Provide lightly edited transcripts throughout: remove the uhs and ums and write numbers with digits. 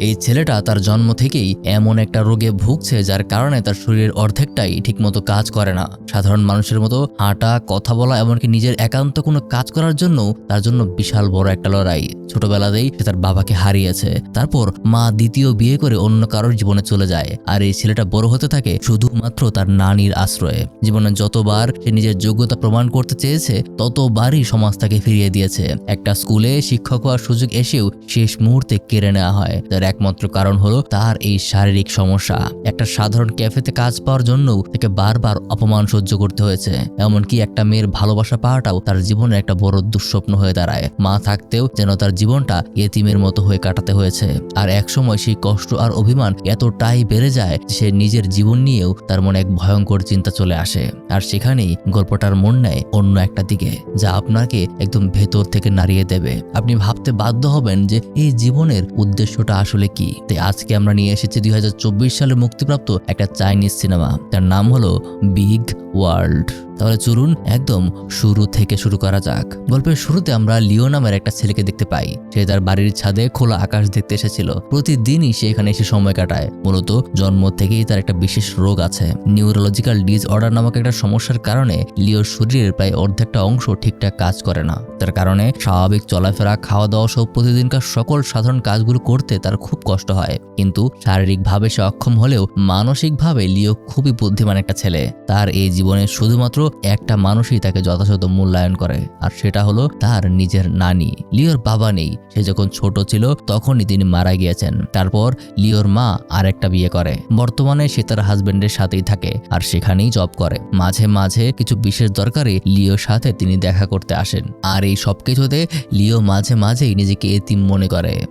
এই ছেলেটা তার জন্ম থেকেই এমন একটা রোগে ভুগছে যার কারণে তার শরীরের অর্ধেকটাই ঠিকমতো কাজ করে না। সাধারণ মানুষের মতো হাঁটা, কথা বলা, এমনকি নিজের একান্ত কোনো কাজ করার জন্য তার জন্য বিশাল বড় একটা লড়াই। ছোটবেলাতেই সে তার বাবাকে হারিয়েছে, তারপর মা দ্বিতীয় বিয়ে করে অন্য কারোর জীবনে চলে যায়, আর এই ছেলেটা বড় হতে থাকে শুধুমাত্র তার নানির আশ্রয়ে। জীবনে যতবার সে নিজের যোগ্যতা প্রমাণ করতে চেয়েছে ততবারই সমাজ তাকে ফিরিয়ে দিয়েছে। একটা স্কুলে শিক্ষক হওয়ার সুযোগ এসেও শেষ মুহূর্তে কেড়ে নেওয়া হয়, তার একমাত্র কারণ হলো তার এই শারীরিক সমস্যা। একটা সাধারণ ক্যাফেতে কাজ পাওয়ার জন্য তাকে বারবার অপমান সহ্য করতে হয়েছে, এমনকি একটা মেয়ের ভালোবাসা পাওয়াটাও তার জীবনে একটা বড় দুঃস্বপ্ন হয়ে দাঁড়ায়। মা থাকতেও যেন তার জীবনটা ইয়েতিমের মতো হয়ে কাটাতে হয়েছে। আর একসময় সেই কষ্ট আর অভিমান এতটাই বেড়ে যায় যে সে নিজের জীবন নিয়েও তার মনে এক ভয়ঙ্কর চিন্তা চলে আসে। আর সেখানেই গল্পটার মন নেয় অন্য একটা দিকে, যা আপনাকে একদম ভেতর থেকে নাড়িয়ে দেবে। আপনি ভাবতে বাধ্য হবেন যে এই জীবনের উদ্দেশ্যটা আসলে কি। তাই আজকে আমরা নিয়ে এসেছি 2024 সালে মুক্তিপ্রাপ্ত একটা চাইনিজ সিনেমা, তার নাম হলো বিগ ওয়ার্ল্ড। তাহলে চলুন একদম শুরু থেকে শুরু করা যাক। গল্পের শুরুতে আমরা লিও নামের একটা ছেলেকে দেখতে পাই। সে তার বাড়ির ছাদে খোলা আকাশ দেখতে এসেছিল। প্রতিদিনই সে এখানে এসে সময় কাটায়। মূলত জন্ম থেকেই তার একটা বিশেষ রোগ আছে, নিউরোলজিক্যাল ডিসঅর্ডার নামক একটা সমস্যার কারণে লিওর শরীরের প্রায় অর্ধেকটা অংশ ঠিকঠাক কাজ করে না। তার কারণে স্বাভাবিক চলাফেরা, খাওয়া দাওয়া সহ প্রতিদিনকার সকল সাধারণ কাজগুলো করতে তার খুব কষ্ট হয়। কিন্তু শারীরিকভাবে সে অক্ষম হলেও মানসিকভাবে লিও খুবই বুদ্ধিমান একটা ছেলে। তার এই জীবনে শুধুমাত্র একটা মানুষই তাকে যথাযথ মূল্যায়ন করে, আর সেটা হলো তার নিজের নানি। লিওর বাবা নেই, সে যখন ছোট ছিল তখনই তিনি মারা গিয়েছেন। তারপর লিওর মা আরেকটা বিয়ে করে। বর্তমানে সে তার হাজবেন্ডের সাথেই থাকে আর সেখানেই জব করে। মাঝে মাঝে কিছু বিশেষ দরকারে লিওর সাথে তিনি দেখা করতে আসেন। আর এই সবকিছুতে লিও মাঝে মাঝেই নিজেকে এতিম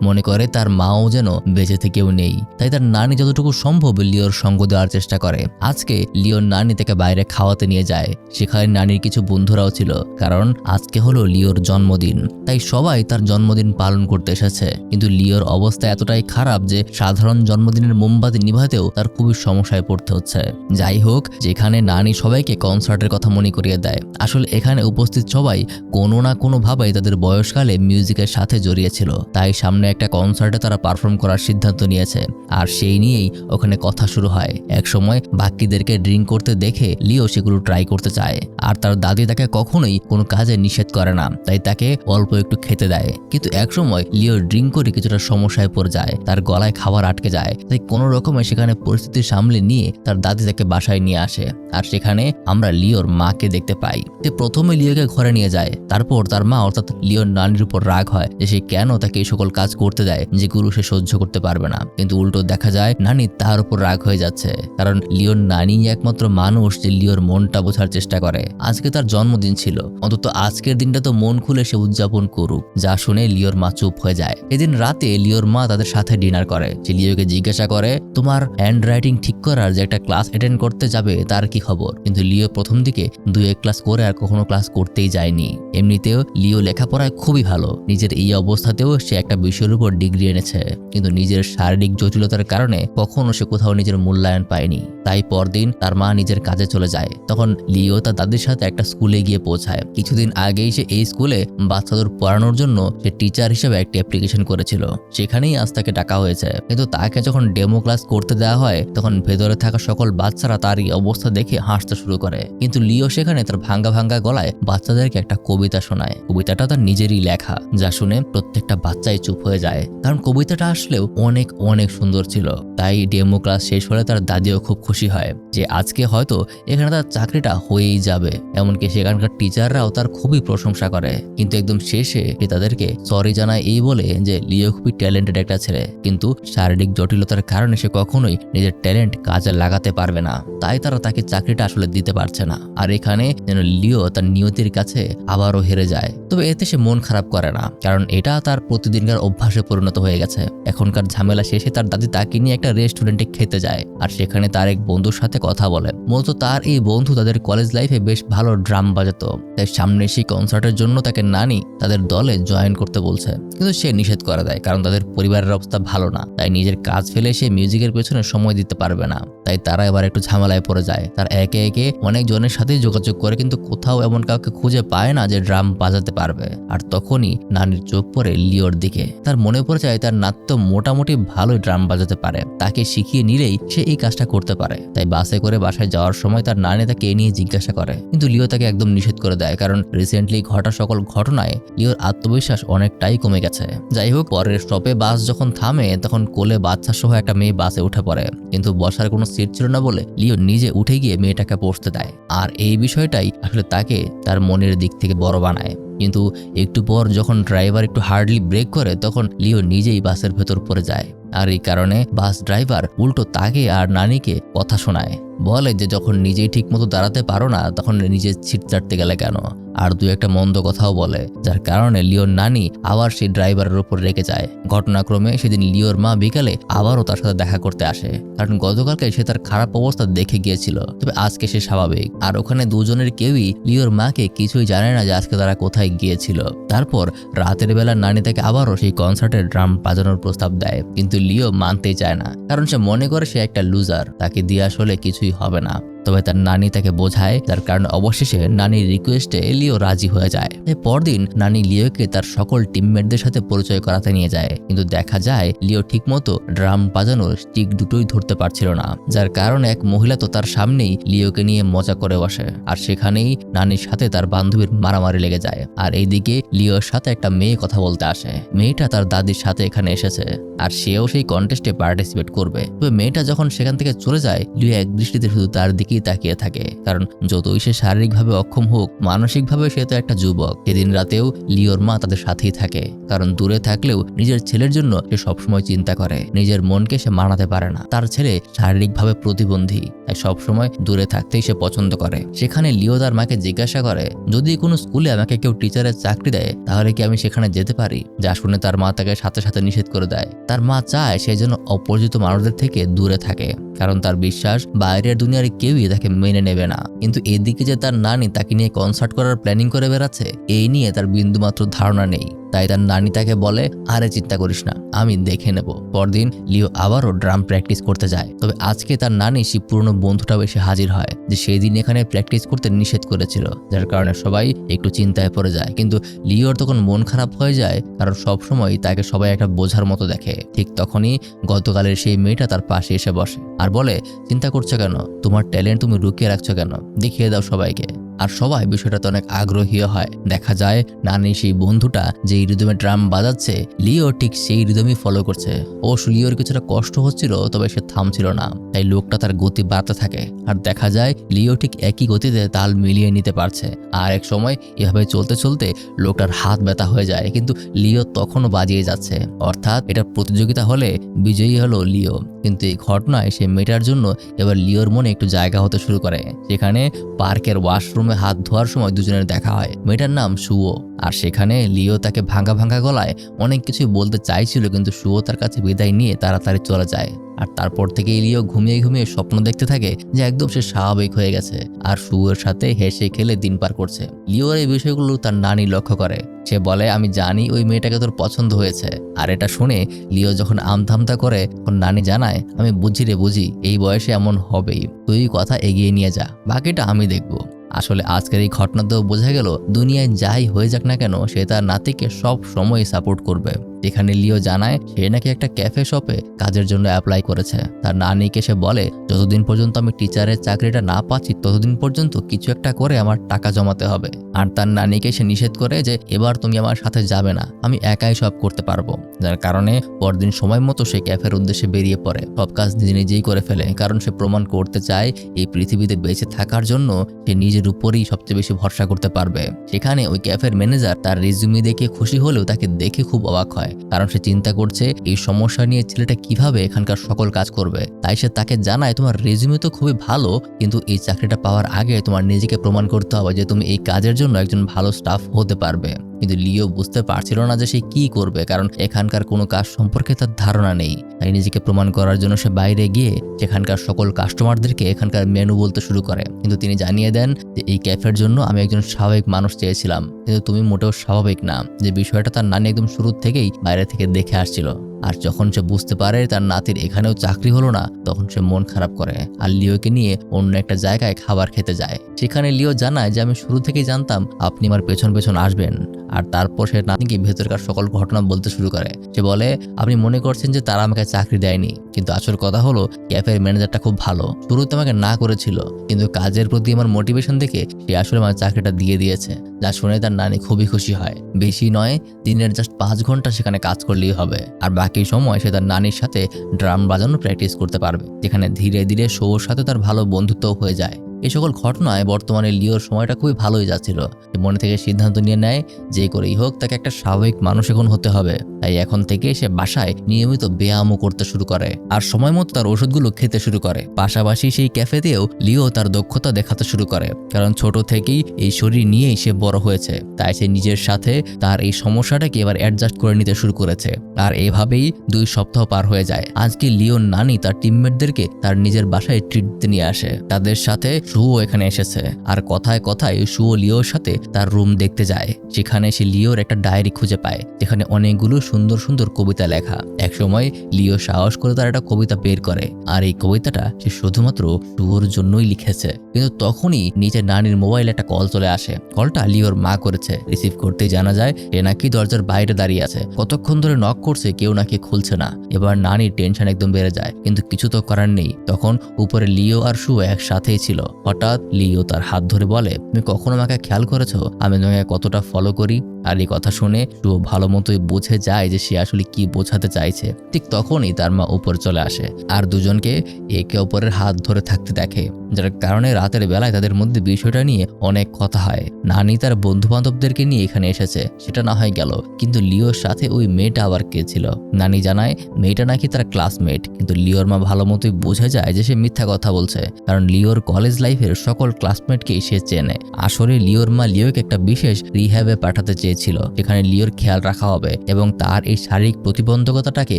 মনে করে তার মাও যেন বেঁচে থেকেও নেই। তাই তার নানি যতটুকু সম্ভব লিওর সঙ্গ দেওয়ার চেষ্টা করে। আজকে লিওর নানি তাকে বাইরে খাওয়াতে নিয়ে যায়। সেখানে নানির কিছু বন্ধুরাও ছিল, কারণ আজকে হলো লিওর জন্মদিন। তাই সবাই তার জন্মদিন পালন করতে এসেছে। কিন্তু লিওর অবস্থা এতটাই খারাপ যে সাধারণ জন্মদিনের মোমবাতি নিভাতেও তার খুবই সমস্যায় পড়তে হচ্ছে। যাই হোক, যেখানে নানি সবাইকে কনসার্টের কথা মনে করিয়ে দেয়, আসলে এখানে উপস্থিত সবাই কোনো না কোনো ভাবে তাদের বয়সকালে মিউজিকের সাথে জড়িয়েছিল। তাই সামনে একটা কনসার্টে তারা পারফর্ম করার সিদ্ধান্ত নিয়েছে, আর সেই নিয়েই ওখানে কথা শুরু হয়। একসময় বাকিদেরকে ড্রিঙ্ক করতে দেখে লিও সেগুলো ট্রাই করতে চায়, আর তার দাদি তাকে কখনোই কোনো কাজে নিষেধ করে না, তাই তাকে অল্প একটু খেতে দেয়। কিন্তু একসময় লিও ড্রিঙ্ক করে কিছুটা সমস্যায় পড়ে যায়, তার গলায় খাবার আটকে যায়। তাই কোনো রকমে সেখানে পরিস্থিতি সামলে নিয়ে তার দাদি তাকে বাসায় নিয়ে আসে, আর সেখানে আমরা লিওর মাকে দেখতে পাই। যে প্রথমে লিওকে ঘরে নিয়ে যায়, তারপর তার মা অর্থাৎ লিওর নানির উপর রাগ হয় যে সে কেন তাকে এই সকল কাজ করতে দেয় যেগুলো সে সহ্য করতে পারবে না। কিন্তু উল্টো দেখা যায় নানি তার উপর রাগ হয়ে যাচ্ছে, কারণ লিওর নানি একমাত্র মানুষ যে লিওর মনটা বোঝার চেষ্টা করে। আজকে তার জন্মদিন ছিল, অন্তত আজকের দিনটা তো মন খুলে সে উদযাপন করুক। যা শুনে লিওর মা চুপ হয়ে যায়। এদিন রাতে লিওর মা তাদের সাথে ডিনার করে। সে লিওকে জিজ্ঞাসা করে, তোমার হ্যান্ড রাইটিং ঠিক করার যে একটা ক্লাস অ্যাটেন্ড করতে যাবে তার কি খবর? কিন্তু লিও প্রথম দিকে 2-1 ক্লাস করে আর কখনো ক্লাস করতেই যায়নি। এমনিতেও লিও লেখাপড়ায় খুবই ভালো, নিজের এই অবস্থাতেও সে একটা বিষয়ের উপর ডিগ্রি এনেছে। কিন্তু নিজের শারীরিক জটিলতার কারণে কখনো সে কোথাও নিজের মূল্যায়ন পায়নি। তাই পরদিন তার মা নিজের কাজে চলে যায়। তখন লিও তার দাদির সাথে একটা স্কুলে গিয়ে পৌঁছায়। কিছুদিন আগেই সে এই স্কুলে বাচ্চাদের পড়ানোর জন্য সে টিচার হিসেবে একটা অ্যাপ্লিকেশন করেছিল, সেখানেই আজ তাকে ডাকা হয়েছে। কিন্তু তাকে যখন ডেমো ক্লাস করতে দেওয়া হয় তখন ভেতরে থাকা সকল বাচ্চারা তার এই অবস্থা দেখে হাসতে শুরু করে। কিন্তু লিও সেখানে তার ভাঙ্গা গলায় বাচ্চাদেরকে একটা কবিতা শোনায়। কবিতাটা তার নিজেরই লেখা, যা শুনে প্রত্যেকটা বাচ্চাই চুপ হয়ে যায়, কারণ কবিতাটা আসলেও অনেক অনেক সুন্দর ছিল। তাই ডেমো ক্লাস শেষ হলে তার দাদিও খুব খুশি হয় যে আজকে হয়তো এখানে তার চাকরিটা হয়েই যাবে। এমনকি সেখানকার টিচাররাও তার খুবই প্রশংসা করে। কিন্তু একদম শেষে তাদেরকে সরি জানায় এই বলে যে লিও খুবই ট্যালেন্টেড একটা ছেলে, কিন্তু শারীরিক জটিলতার কারণে সে কখনোই নিজের ট্যালেন্ট কাজে লাগাতে পারবে না। তাই তারা তাকে চাকরিটা আসলে দিতে পারছে না। আর এখানে যেন লিও তার নিয়তির কাছে আবারও হেরে যায়। তবে এতে সে মন খারাপ করে না, কারণ এটা তার প্রতিদিনকার অভ্যাসে পরিণত হয়ে গেছে। এখনকার ঝামেলা শেষে তার দাদি তাকে নিয়ে একটা রেস্টুরেন্টে খেতে যায়, আর সেখানে তার এক বন্ধুর সাথে কথা বলে। মূলত তার এই বন্ধু তাদের কলেজ লাইফে বেশ ভালো ড্রাম বাজাতো, তাই সামনে সেই কনসার্টের জন্য তাকে নানি তাদের দলে জয়েন করতে বলছে, কিন্তু সে নিষেধ করে দেয় কারণ তাদের পরিবারের অবস্থা ভালো না, তাই নিজের কাজ ফেলে সে মিউজিকের পেছনে সময় দিতে পারবে না। তাই তারা এবার একটু ঝামেলায় পড়ে যায়। তার একে একে অনেক জনের সাথেই যোগাযোগ করে কিন্তু কোথাও এমন কাউকে খুঁজে পায় না যে ড্রাম বাজাতে পারবে। আর তখনই নানির চোখ পড়ে লিওর দিকে। তার মনে পড়ে যায় তার নাত্য মোটামুটি ভালোই ড্রাম বাজাতে পারে, তাকে শিখিয়ে নিলেই সে এই কাজটা করতে পারে। তাই বাসে করে বাসায় যাওয়ার সময় তার নানি তাকে এ নিয়ে জিজ্ঞাসা করে, কিন্তু লিও তাকে একদম নিষেধ করে দেয় কারণ রিসেন্টলি ঘটা সকল ঘটনায় লিওর আত্মবিশ্বাস অনেকটাই কমে গেছে। যাই হোক, পরের স্টপে বাস যখন থামে তখন কোলে বাচ্চা সহ একটা মেয়ে বাসে উঠে পড়ে, কিন্তু বসার কোনো সিট ছিল না বলে লিও নিজে উঠে গিয়ে মেয়েটাকে বসতে দেয়। আর এই বিষয়টাই আসলে তাকে তার মনের দিক থেকে বড় বানায়। কিন্তু একটু পর যখন ড্রাইভার একটু হার্ডলি ব্রেক করে তখন লিও নিজেই বাসের ভেতর পড়ে যায়। আর এই কারণে বাস ড্রাইভার উল্টো তাকে আর নানিকে কথা শোনায়, বলে যে যখন নিজেই ঠিক মতো দাঁড়াতে পারো না তখন নিজের সিট চাটতে গেলে কেন, আর দু একটা মন্দ কথাও বলে, যার কারণে লিওর নানি আবার সেই ড্রাইভারের উপর রেগে যায়। ঘটনাক্রমে সেদিন লিওর মা বিকালে আবারও তার সাথে দেখা করতে আসে, কারণ গতকালকে সে তার খারাপ অবস্থা দেখে গিয়েছিল, তবে আজকে সে স্বাভাবিক। আর ওখানে দুজনের কেউই লিওর মাকে কিছুই জানে না যে আজকে তারা কোথায় গিয়েছিল। তারপর রাতের বেলা নানি তাকে আবারও সেই কনসার্টের ড্রাম বাজানোর প্রস্তাব দেয়, কিন্তু লিও মানতেই চায় না কারণ সে মনে করে সে একটা লুজার, তাকে দিয়ে আসলে কিছুই হবে না। তবে তার নানি তাকে বোঝায়, যার কারণে অবশেষে নানির রিকোয়েস্টে লিও রাজি হয়ে যায়। পরদিন নানি লিওকে তার সকল টিমমেটদের সাথে পরিচয় করাতে নিয়ে যায়, কিন্তু দেখা যায় লিও ঠিকমতো ড্রাম বাজানোর স্টিক দুটোই ধরতে পারছিল না, যার কারণে এক মহিলা তো তার সামনেই লিওকে নিয়ে মজা করে বসে। আর সেখানেই নানির সাথে তার বান্ধবীর মারামারি লেগে যায়। আর এইদিকে লিওর সাথে একটা মেয়ে কথা বলতে আসে। মেয়েটা তার দাদির সাথে এখানে এসেছে আর সেও সেই কন্টেস্টে পার্টিসিপেট করবে। তবে মেয়েটা যখন সেখান থেকে চলে যায় লিও এক দৃষ্টিতে শুধু তার দিকেই তাকিয়ে থাকে, কারণ যতই সে শারীরিকভাবে অক্ষম হোক মানসিকভাবে সে তো একটা যুবক। সেদিন রাতেও লিওর মা তাদের সাথেই থাকে, কারণ দূরে থাকলেও নিজের ছেলের জন্য সে সবসময় চিন্তা করে। নিজের মনকে সে মানাতে পারে না, তার ছেলে শারীরিকভাবে প্রতিবন্ধী, তাই সবসময় দূরে থাকতেই সে পছন্দ করে। সেখানে লিও তার মাকে জিজ্ঞাসা করে, যদি কোনো স্কুলে আমাকে কেউ টিচারের চাকরি দেয় তাহলে কি আমি সেখানে যেতে পারি? যা শুনে তার মা তাকে সাথে সাথে নিষেধ করে দেয়। তার মা চায় সে যেন অপরিচিত মানুষদের থেকে দূরে থাকে, কারণ তার বিশ্বাস বাইরের দুনিয়ার কেউই তাকে মেনে নেবে না। কিন্তু এদিকে যে তার নানি তাকে নিয়ে কনসার্ট করার প্ল্যানিং করে বেড়াচ্ছে, এই নিয়ে তার বিন্দুমাত্র ধারণা নেই। তাই তার নানি তাকে বলে, আরে চিন্তা করিস না, আমি দেখে নেব। পরদিন লিও আবারও ড্রাম প্র্যাকটিস করতে যায়। তবে আজকে তার নানি সেই পুরনো বন্ধুটাও এসে হাজির হয়, যে সেই দিন এখানে প্র্যাকটিস করতে নিষেধ করেছিল, যার কারণে সবাই একটু চিন্তায় পড়ে যায়। কিন্তু লিওর তখন মন খারাপ হয়ে যায়, কারণ সবসময় তাকে সবাই একটা বোঝার মতো দেখে। ঠিক তখনই গতকালের সেই মেয়েটা তার পাশে এসে বসে আর বলে, চিন্তা করছো কেন? তোমার ট্যালেন্ট তুমি লুকিয়ে রাখছো কেন? দেখিয়ে দাও সবাইকে। আর সবাই বিষয়টাতে অনেক আগ্রহী হয়। দেখা যায় নানি সেই বন্ধুটা যেই রিদমে ড্রাম বাজাচ্ছে লিও ঠিক সেই রিদমই ফলো করছে। অবশ্য লিওর কিছুটা কষ্ট হচ্ছিল, তবে সে থামছিল না, তাই লোকটা তার গতি বাড়তে থাকে। আর দেখা যায় লিও ঠিক একই গতিতে তাল মিলিয়ে নিতে পারছে। আর এক সময় এভাবে চলতে চলতে লোকটার হাত ব্যথা হয়ে যায়, কিন্তু লিও তখনও বাজিয়ে যাচ্ছে। অর্থাৎ এটা প্রতিযোগিতা হলে বিজয়ী হলো লিও। কিন্তু এই ঘটনায় সে মেয়েটার জন্য এবার লিওর মনে একটু জায়গা হতে শুরু করে। সেখানে পার্কের ওয়াশরুমে হাত ধোয়ার সময় দুজনের দেখা হয়। মেয়েটার নাম শুয়ো। আর সেখানে লিও তাকে ভাঙা ভাঙা গলায় অনেক কিছুই বলতে চাইছিল, কিন্তু শুয়ো তার কাছে বিদায় নিয়ে তাড়াতাড়ি চলে যায়। আর তারপর থেকে লিও ঘুমিয়ে ঘুমিয়ে স্বপ্ন দেখতে থাকে যে একদম সে স্বাভাবিক হয়ে গেছে আর শুয়োর সাথে হেসে খেলে দিন পার করছে। লিওর এই বিষয়গুলো তার নানি লক্ষ্য করে। সে বলে, আমি জানি ওই মেয়েটাকে তোর পছন্দ হয়েছে। আর এটা শুনে লিও যখন আমথামতা করে তখন নানি জানায়, আমি বুঝি রে বুঝি, এই বয়সে এমন হবেই, তুই কথা এগিয়ে নিয়ে যা, বাকিটা আমি দেখব। আসলে আজকের এই ঘটনাতেও বোঝা গেল দুনিয়ায় যাই হয়ে যাক না কেন সে তার নাতিকে সব সময় সাপোর্ট করবে। এখানে লিও জানায় সে নাকি একটা ক্যাফে শপে কাজের জন্য অ্যাপ্লাই করেছে। তার নানিকে সে বলে, যতদিন পর্যন্ত আমি টিচারের চাকরিটা না পাচ্ছি ততদিন পর্যন্ত কিছু একটা করে আমার টাকা জমাতে হবে। আর তার নানিকে সে নিষেধ করে যে এবার তুমি আমার সাথে যাবে না, আমি একাই সব করতে পারবো। যার কারণে পরদিন সময় মতো সে ক্যাফের উদ্দেশ্যে বেরিয়ে পড়ে। সব কাজ নিজে নিজেই করে ফেলে, কারণ সে প্রমাণ করতে চায় এই পৃথিবীতে বেঁচে থাকার জন্য সে নিজের উপরেই সবচেয়ে বেশি ভরসা করতে পারবে। সেখানে ওই ক্যাফের ম্যানেজার তার রেজিউমি দেখে খুশি হলেও তাকে দেখে খুব অবাক হয়, কারণ সে চিন্তা করছে এই সমস্যা নিয়ে ছেলেটা কিভাবে এখানকার সকল কাজ করবে। তাই সে তাকে জানায়, তোমার রেজিউমে তো খুবই ভালো, কিন্তু এই চাকরিটা পাওয়ার আগে তোমার নিজেকে প্রমাণ করতে হবে যে তুমি এই কাজের জন্য একজন ভালো স্টাফ হতে পারবে। কিন্তু লিও বুঝতে পারছিল না যে সে কি করবে, কারণ এখানকার কোনো কাজ সম্পর্কে তার ধারণা নেই। তাই নিজেকে প্রমাণ করার জন্য সে বাইরে গিয়ে সেখানকার সকল কাস্টমারদেরকে এখানকার মেনু বলতে শুরু করে। কিন্তু তিনি জানিয়ে দেন যে এই ক্যাফের জন্য আমি একজন স্বাভাবিক মানুষ চেয়েছিলাম, কিন্তু তুমি মোটেও স্বাভাবিক না। যে বিষয়টা তার নানি একদম শুরুর থেকেই বাইরে থেকে দেখে আসছিল। আর যখন সে বুঝতে পারে তার নাতির এখানেও চাকরি হলো না, তখন সে মন খারাপ করে আর লিওকে নিয়ে অন্য একটা জায়গায় খাবার খেতে যায়। সেখানে লিও জানায় যে আমি শুরু থেকেই জানতাম আপনি আমার পেছন পেছন আসবেন। আর তারপর সে নাতিকে ভেতরকার সকল ঘটনা বলতে শুরু করে। সে বলে, আপনি মনে করছেন যে তারা আমাকে চাকরি দেয়নি, কিন্তু আসল কথা হলো ক্যাফের ম্যানেজারটা খুব ভালো। শুরুতে আমাকে না করেছিল, কিন্তু কাজের প্রতি আমার মোটিভেশন দেখে সে আসলে আমার চাকরিটা দিয়ে দিয়েছে। যা শুনে তার নানি খুবই খুশি হয়। বেশি নয়, দিনের জাস্ট 5 ঘন্টা সেখানে কাজ করলেই হবে, আর বাকি সময় সে তার নানির সাথে ড্রাম বাজানো প্র্যাকটিস করতে পারবে, যেখানে ধীরে ধীরে শোর সাথে তার ভালো বন্ধুত্ব হয়ে যায়। এই সকল ঘটনায় বর্তমানে লিওর সময়টা খুবই ভালোই যাচ্ছিল। মনে থেকে সিদ্ধান্ত নিয়ে নেয় যে করেই হোক তাকে একটা স্বাভাবিক মানুষ এখন হতে হবে। তাই এখন থেকে সে বাসায় নিয়মিত ব্যায়ামও করতে শুরু করে আর সময় মতো তার ওষুধগুলো খেতে শুরু করে। পাশাপাশি সেই ক্যাফেতেও লিও তার দক্ষতা দেখাতে শুরু করে, কারণ ছোট থেকেই এই শরীর নিয়েই সে বড় হয়েছে। তাই সে নিজের সাথে তার এই সমস্যাটাকে এবার অ্যাডজাস্ট করে নিতে শুরু করেছে। আর এভাবেই 2 সপ্তাহ পার হয়ে যায়। আজকে লিওর নানি তার টিমমেটদেরকে তার নিজের বাসায় ট্রিট দিতে নিয়ে আসে। তাদের সাথে শুও এখানে এসেছে, আর কথায় কথায় শুও লিওর সাথে তার রুম দেখতে যায়। সেখানে সে লিওর একটা ডায়েরি খুঁজে পায়, যেখানে অনেকগুলো সুন্দর সুন্দর কবিতা লেখা। একসময় লিও সাহস করে তার একটা কবিতা বের করে, আর এই কবিতাটা সে শুধুমাত্র শুয়োর জন্যই লিখেছে। কিন্তু তখনই নিজের নানির মোবাইলে একটা কল চলে আসে। কলটা লিওর মা করেছে। রিসিভ করতেই জানা যায় সে নাকি দরজার বাইরে দাঁড়িয়ে আছে। কতক্ষণ ধরে নক করছে, কেউ নাকি খুলছে না। এবার নানির টেনশন একদম বেড়ে যায়, কিন্তু কিছু তো করার নেই। তখন উপরে লিও আর শু একসাথেই ছিল। হঠাৎ লিও তার হাত ধরে বলে, তুমি কখনো আমাকে খেয়াল করেছো আমি তোমাকে কতটা ফলো করি? আর এই কথা শুনে শুও ভালো মতোই বুঝে যায় যে সে আসলে কি বোঝাতে চাইছে। ঠিক তখনই তার মা উপরে চলে আসে আর দুজনকে একে অপরের হাত ধরে থাকতে দেখে, যার কারণে রাতের বেলায় তাদের মধ্যে বিষয়টা নিয়ে অনেক কথা হয়। নানি তার বন্ধু বান্ধবদেরকে নিয়ে এখানে এসেছে, সেটা না হয় গেল, কিন্তু লিওর সাথে ওই মেয়েটা আবার কে ছিল? নানি জানায় মেয়েটা নাকি তার ক্লাসমেট, কিন্তু লিওর মা ভালো মতোই বুঝে যায় যে সে মিথ্যা কথা বলছে, কারণ লিওর কলেজ লাইফের সকল ক্লাসমেটকেই সে চেনে। আসলে লিওর মা লিওকে একটা বিশেষ রিহ্যাবে পাঠাতে চেয়েছিল, যেখানে লিওর খেয়াল রাখা হবে এবং তার এই শারীরিক প্রতিবন্ধকতাটাকে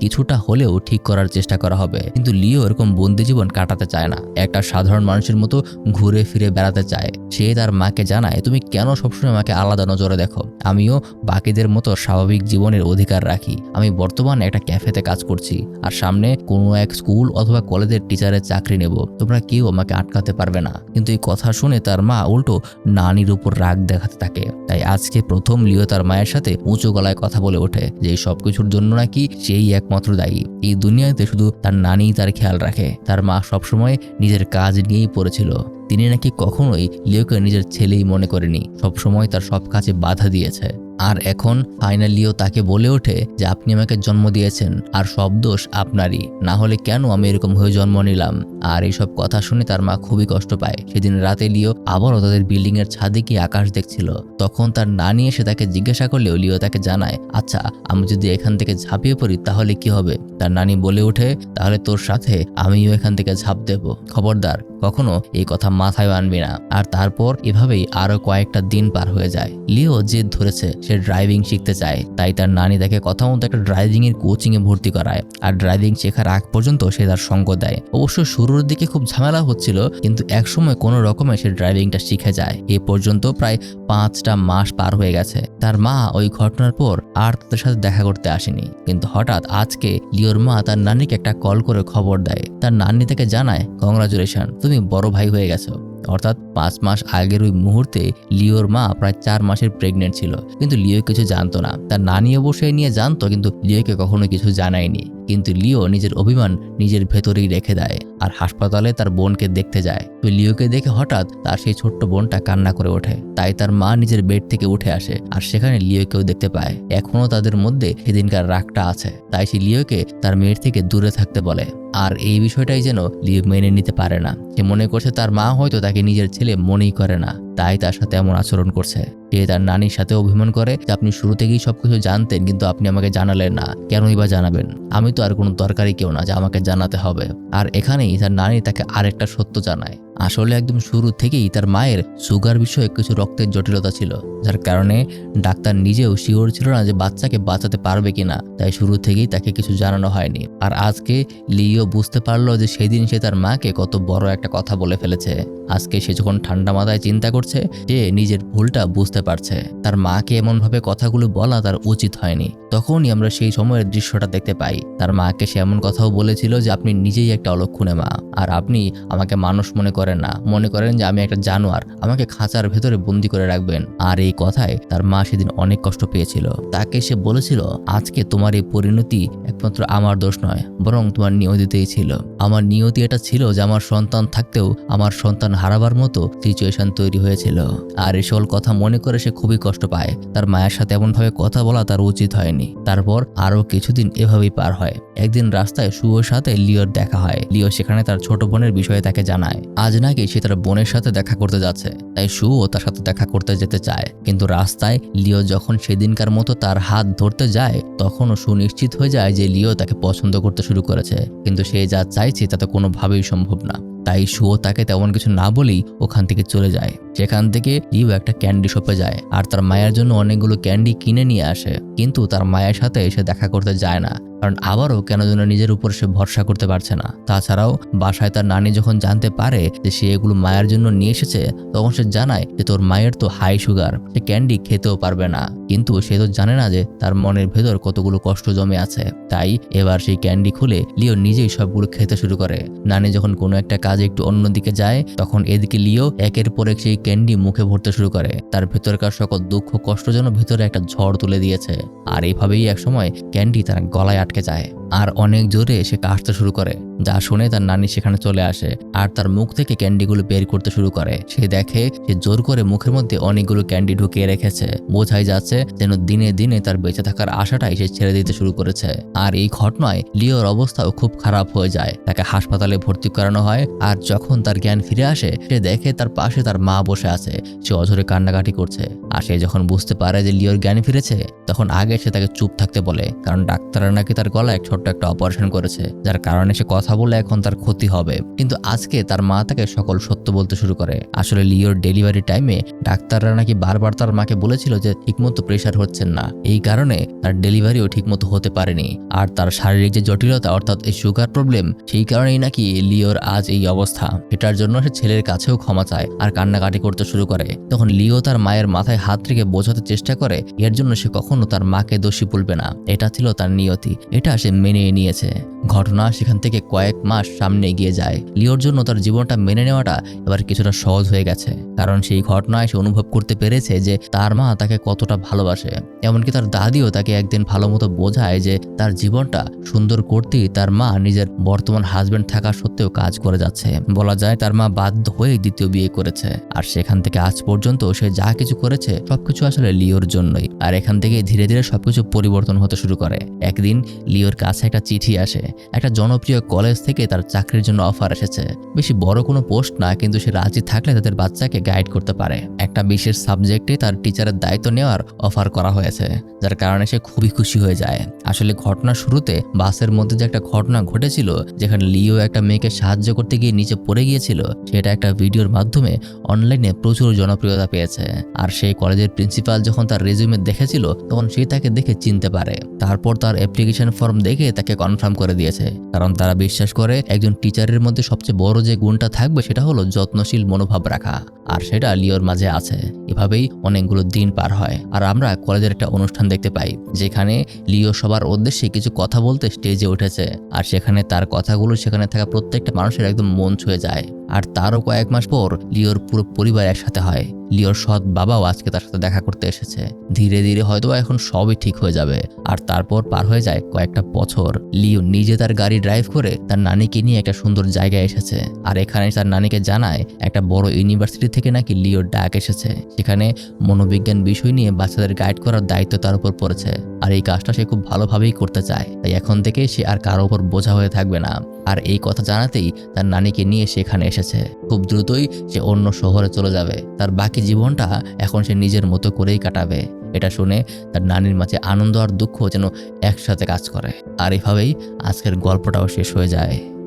কিছুটা হলেও ঠিক করার চেষ্টা করা হবে। কিন্তু লিও এরকম বন্দি জীবন কাটাতে চায় না, একটা সাধারণ মানুষের মতো ঘুরে ফিরে বেড়াতে চায়। সে তার মাকে জানায়, তুমি কেন সবসময় আমাকে আলাদা নজরে দেখো? আমিও বাকিদের মতো স্বাভাবিক জীবনের অধিকার রাখি। আমি বর্তমানে একটা ক্যাফেতে কাজ করছি, আর সামনে কোনো এক স্কুল অথবা কলেজের টিচারের চাকরি নেব। তোমরা কেউ আমাকে আটকাতে পারবে না। কিন্তু এই কথা শুনে তার মা উল্টো নানির উপর রাগ দেখাতে থাকে। তাই আজকে প্রথম লিও তার মায়ের সাথে উঁচু গলায় কথা বলে ওঠে যে সবকিছুর জন্য নাকি সেই একমাত্র দায়ী। এই দুনিয়াতে শুধু তার নানিই তার খেয়াল রাখে। তার মা সবসময় নিজের কাজ নিয়েই পড়েছিল। তিনি নাকি কখনোই লিওকে নিজের ছেলেই মনে করেনি, সবসময় তার সব কাজে বাধা দিয়েছে। আর এখন ফাইনালিও তাকে বলে ওঠে যে আপনি আমাকে জন্ম দিয়েছেন আর সব দোষ আপনারই, না হলে কেন আমি এরকম হয়ে জন্ম নিলাম? আর এইসব কথা শুনে তার মা খুবই কষ্ট পায়। সেদিন রাতে লিও আবারও তাদের বিল্ডিং এর ছাদে গিয়ে আকাশ দেখছিল। তখন তার নানি এসে তাকে জিজ্ঞাসা করলেও লিও তাকে জানায়, আচ্ছা আমি যদি এখান থেকে ঝাঁপিয়ে পড়ি তাহলে কি হবে? তার নানি বলে ওঠে, তাহলে তোর সাথে আমিও এখান থেকে ঝাঁপ দেব, খবরদার কখনো এই কথা মাথায় আনবি না। আর তারপর এভাবেই আরো কয়েকটা দিন পার হয়ে যায়। লিও জেদ ধরেছে সে ড্রাইভিং শিখতে চায়, তাই তার নানি তাকে কথা মতো একটা ড্রাইভিং এর কোচিং এ ভর্তি করায়। আর ড্রাইভিং শেখার আগ পর্যন্ত সে তার সঙ্গ দেয়। অবশ্য শুরুর দিকে খুব ঝামেলা হচ্ছিল, কিন্তু একসময় কোনো রকমে সে ড্রাইভিংটা শিখে যায়। এ পর্যন্ত প্রায় 5টা মাস পার হয়ে গেছে। তার মা ওই ঘটনার পর আর তাদের সাথে দেখা করতে আসেনি, কিন্তু হঠাৎ আজকে লিওর মা তার নানিকে একটা কল করে খবর দেয়। তার নানি তাকে জানায়, কংগ্রাচুলেশন, তুমি বড় ভাই হয়ে গেছো। অর্থাৎ 5 মাস আগের ওই মুহূর্তে লিওর মা প্রায় 4 মাসের প্রেগনেন্ট ছিল, কিন্তু লিও কিছু জানতো না। তার নানি অবশ্যই নিয়ে জানতো, কিন্তু লিওকে কখনো কিছু জানায়নি। কিন্তু লিও নিজের অভিমান নিজের ভেতরেই রেখে দেয় আর হাসপাতালে তার বোনকে দেখতে যায়। তো লিওকে দেখে হঠাৎ তার সেই ছোট্ট বোনটা কান্না করে ওঠে। তাই তার মা নিজের বেড থেকে উঠে আসে আর সেখানে লিওকেও দেখতে পায়। এখনো তাদের মধ্যে সেদিনকার রাগটা আছে, তাই সে লিওকে তার মেয়ের থেকে দূরে থাকতে বলে। আর এই বিষয়টাই যেন লিও মেনে নিতে পারে না। সে মনে করছে তার মা হয়তো তাকে নিজের ছেলে মনেই করে না, তাই তার সাথে এমন আচরণ করছে। সে তার নানির সাথে অভিমান করে যে আপনি শুরু থেকেই সবকিছু জানতেন, কিন্তু আপনি আমাকে জানালেন না, কেনই বা জানাবেন? আমি তো আর কোনো দরকারি কেউ না যে আমাকে জানাতে হবে। আর এখানেই তার নানি তাকে আরেকটা সত্য জানায়, আসলে একদম শুরু থেকেই তার মায়ের সুগার বিষয়ে কিছু রক্তের জটিলতা ছিল, যার কারণে ডাক্তার নিজেও শিওর ছিল না যে বাচ্চাকে বাঁচাতে পারবে কিনা, তাই শুরু থেকেই তাকে কিছু জানানো হয়নি। আর আজকে লিও বুঝতে পারলো যে সেদিন সে তার মাকে কত বড় একটা কথা বলে ফেলেছে। আজকে সে যখন ঠান্ডা মাথায় চিন্তা করছে, সে নিজের ভুলটা বুঝতে পারছে। তার মাকে এমনভাবে কথাগুলো বলা তার উচিত হয়নি। তখনই আমরা সেই সময়ের দৃশ্যটা দেখতে পাই। তার মাকে সে এমন কথাও বলেছিল যে আপনি নিজেই একটা অলক্ষণে মা, আর আপনি আমাকে মানুষ মনে করেন না, মনে করেন যে আমি একটা জানোয়ার, আমাকে খাঁচার ভেতরে বন্দি করে রাখবেন। আর এই কথায় তার মা সেদিন অনেক কষ্ট পেয়েছিল। তাকে সে বলেছিল, আজকে তোমার এই পরিণতি একমাত্র আমার দোষ নয়, বরং তোমার নিয়তিতেই ছিল। আমার নিয়তি এটা ছিল যে আমার সন্তান থাকতেও আমার সন্তান হারাবার মতো সিচুয়েশন তৈরি হয়েছিল। আর এই সকল কথা মনে করে সে খুবই কষ্ট পায়। তার মায়ের সাথে এমনভাবে কথা বলা তার উচিত হয়নি। তারপর আরো কিছুদিন এভাবেই পার হয়। একদিন রাস্তায় শুয়োর সাথে লিওর দেখা হয়। লিও সেখানে তার ছোট বোনের বিষয়ে তাকে জানায়। আজ নাকি সে তার বোনের সাথে দেখা করতে যাচ্ছে, তাই শুও তার সাথে দেখা করতে যেতে চায়। কিন্তু রাস্তায় লিও যখন সেদিনকার মতো তার হাত ধরতে যায়, তখনও সুনিশ্চিত হয়ে যায় যে লিও তাকে পছন্দ করতে শুরু করেছে। কিন্তু সে যা চাইছে তাতে কোনোভাবেই সম্ভব না। তাই শুও তাকে তেমন কিছু না বলেই ওখান থেকে চলে যায়। সেখান থেকে লিও একটা ক্যান্ডি শপে যায় আর তার মায়ের জন্য অনেকগুলো ক্যান্ডি কিনে নিয়ে আসে। কিন্তু তার মায়ের সাথে সে দেখা করতে যায় না, কারণ আবারও কেন যেন নিজের উপর সে ভরসা করতে পারছে না। তাছাড়াও বাসায় তার নানি যখন জানতে পারে যে সে এগুলো মায়ের জন্য নিয়ে এসেছে, তখন সে জানায় যে তোর মায়ের তো হাই সুগার, সে ক্যান্ডি খেতেও পারবে না। কিন্তু সে তো জানে না যে তার মনের ভেতর কতগুলো কষ্ট জমে আছে। তাই এবার সেই ক্যান্ডি খুলে লিও নিজেই সবগুলো খেতে শুরু করে। নানি যখন কোনো একটা কাজে একটু অন্যদিকে যায়, তখন এদিকে লিও একের পর এক সেই ক্যান্ডি মুখে ভরতে শুরু করে। তার ভেতরকার সকল দুঃখ কষ্ট যেন ভেতরে একটা ঝড় তুলে দিয়েছে। আর এইভাবেই একসময় ক্যান্ডি তার গলায় আটকে যায় আর অনেক জোরে সে কাশতে শুরু করে, যা শুনে তার নানি সেখানে চলে আসে আর তার মুখ থেকে ক্যান্ডিগুলো বের করতে শুরু করে। সে দেখে সে জোর করে মুখের মধ্যে অনেকগুলো ক্যান্ডি ঢুকিয়ে রেখেছে। বোঝাই যাচ্ছে যেন দিনে দিনে তার বেঁচে থাকার আশাটাই সে ছেড়ে দিতে শুরু করেছে। আর এই ঘটনায় লিওর অবস্থাও খুব খারাপ হয়ে যায়। তাকে হাসপাতালে ভর্তি করানো হয়। আর যখন তার জ্ঞান ফিরে আসে, সে দেখে তার পাশে তার মা বসে আছে। সে অঝরে কান্নাকাটি করছে। আর সে যখন বুঝতে পারে যে লিওর জ্ঞান ফিরেছে, তখন আগে সে তাকে চুপ থাকতে বলে, কারণ ডাক্তাররা নাকি তার গলায় ছোট্ট একটা অপারেশন করেছে, যার কারণে সে কথা বলে এখন তার ক্ষতি হবে। কিন্তু আজকে তার মা তাকে সকল সত্য বলতে শুরু করে। আসলে লিওর ডেলিভারি টাইমে ডাক্তাররা নাকি বারবার তার মাকে বলেছিল যে ঠিকমতো প্রেশার হচ্ছেন না, এই কারণে তার ডেলিভারিও ঠিকমতো হতে পারেনি। আর তার শারীরিক যে জটিলতা অর্থাৎ এই সুগার প্রবলেম, সেই কারণেই নাকি লিওর আজ এই অবস্থা। এটার জন্য সে ছেলের কাছেও ক্ষমা চায় আর কান্নাকাটি করতে শুরু করে। তখন লিও তার মায়ের মাথায় হাত রেখে বোঝাতে চেষ্টা করে এর জন্য সে কখনো তার মাকে দোষী বলবে না, এটা ছিল তার নিয়তি, এটা সে মেনে নিয়েছে। ঘটনা সেখান থেকে কয়েক মাস সামনে এগিয়ে যায়। লিওর জন্য তার জীবনটা মেনে নেওয়াটা এবার কিছুটা সহজ হয়ে গেছে, কারণ সেই ঘটনায় সে অনুভব করতে পেরেছে যে তার মা তাকে কতটা ভালোবাসে। এমনকি তার দাদিও তাকে একদিন ভালো মতো বোঝায় যে তার জীবনটা সুন্দর করতেই তার মা নিজের বর্তমান হাজবেন্ড থাকা সত্ত্বেও কাজ করে যাচ্ছে। বলা যায় তার মা বাধ্য হয়ে দ্বিতীয় বিয়ে করেছে। আর সেখান থেকে আজ পর্যন্ত সে যা কিছু করেছে সবকিছু আসলে লিওর জন্যই। আর এখান থেকে ধীরে ধীরে সবকিছু পরিবর্তন হতে শুরু করে। একদিন লিওর কাছে একটা চিঠি আসে। একটা জনপ্রিয় কলেজ থেকে তার চাকরির জন্য অফার এসেছে। বেশি বড় কোনো পোস্ট না, কিন্তু সে রাজি থাকলে তাদের বাচ্চাকে গাইড করতে পারে। একটা বিশেষ সাবজেক্টে তার টিচারের দায়িত্ব নেওয়ার অফার করা হয়েছে, যার কারণে সে খুবই খুশি হয়ে যায়। আসলে ঘটনার শুরুতে বাসের মধ্যে যে একটা ঘটনা ঘটেছিল, যেখানে লিও একটা মেয়েকে সাহায্য করতে গিয়ে নিচে পড়ে গিয়েছিল, সেটা একটা ভিডিওর মাধ্যমে অনলাইনে প্রচুর জনপ্রিয়তা পেয়েছে। আর সেই কলেজের প্রিন্সিপাল যখন তার রেজিউমে দেখেছিল, তখন সে তাকে দেখে চিনতে পারে। তারপর তার অ্যাপ্লিকেশন ফর্ম দেখে তাকে কনফার্ম করে দিয়েছে, কারণ তারা বিশ্বাস করে একজন টিচারের মধ্যে সবচেয়ে বড় যে গুণটা থাকবে সেটা হলো যত্নশীল মনোভাব রাখা। আর সেটা লিওর মাঝে আছে। এভাবেই অনেকগুলো দিন পার হয় আর আমরা কলেজের একটা অনুষ্ঠান দেখতে পাই, যেখানে লিও সবার উদ্দেশ্যে কিছু কথা বলতে স্টেজে উঠেছে। আর সেখানে তার কথাগুলো সেখানে থাকা প্রত্যেকটা মানুষের একদম মন ছুঁয়ে যায়। আর তারও কয়েক মাস পর লিওর পুরো পরিবার একসাথে হয়। লিওর সৎ বাবাও আজকে তার সাথে দেখা করতে এসেছে। ধীরে ধীরে হয়তো এখন সবই ঠিক হয়ে যাবে। আর তারপর পার হয়ে যায় কয়েকটা বছর। লিও নিজে তার গাড়ি ড্রাইভ করে তার নানিকে নিয়ে একটা সুন্দর জায়গায় এসেছে। আর এখানে তার নানিকে জানায় একটা বড় ইউনিভার্সিটি থেকে নাকি লিওর ডাক এসেছে। সেখানে মনোবিজ্ঞান বিষয় নিয়ে বাচ্চাদের গাইড করার দায়িত্ব তার উপর পড়েছে। আর এই কাজটা সে খুব ভালোভাবেই করতে চায়। তাই এখন থেকে সে আর কারো উপর বোঝা হয়ে থাকবে না। আর এই কথা জানাতেই তার নানিকে নিয়ে সেখানে এসেছে। খুব দ্রুতই সে অন্য শহরে চলে যাবে। তার বাকি জীবনটা এখন সে নিজের মতো করেই কাটাবে। এটা শুনে তার নানির মাঝে আনন্দ আর দুঃখ যেন একসাথে কাজ করে। আর এভাবেই আজকের গল্পটাও শেষ হয়ে যায়।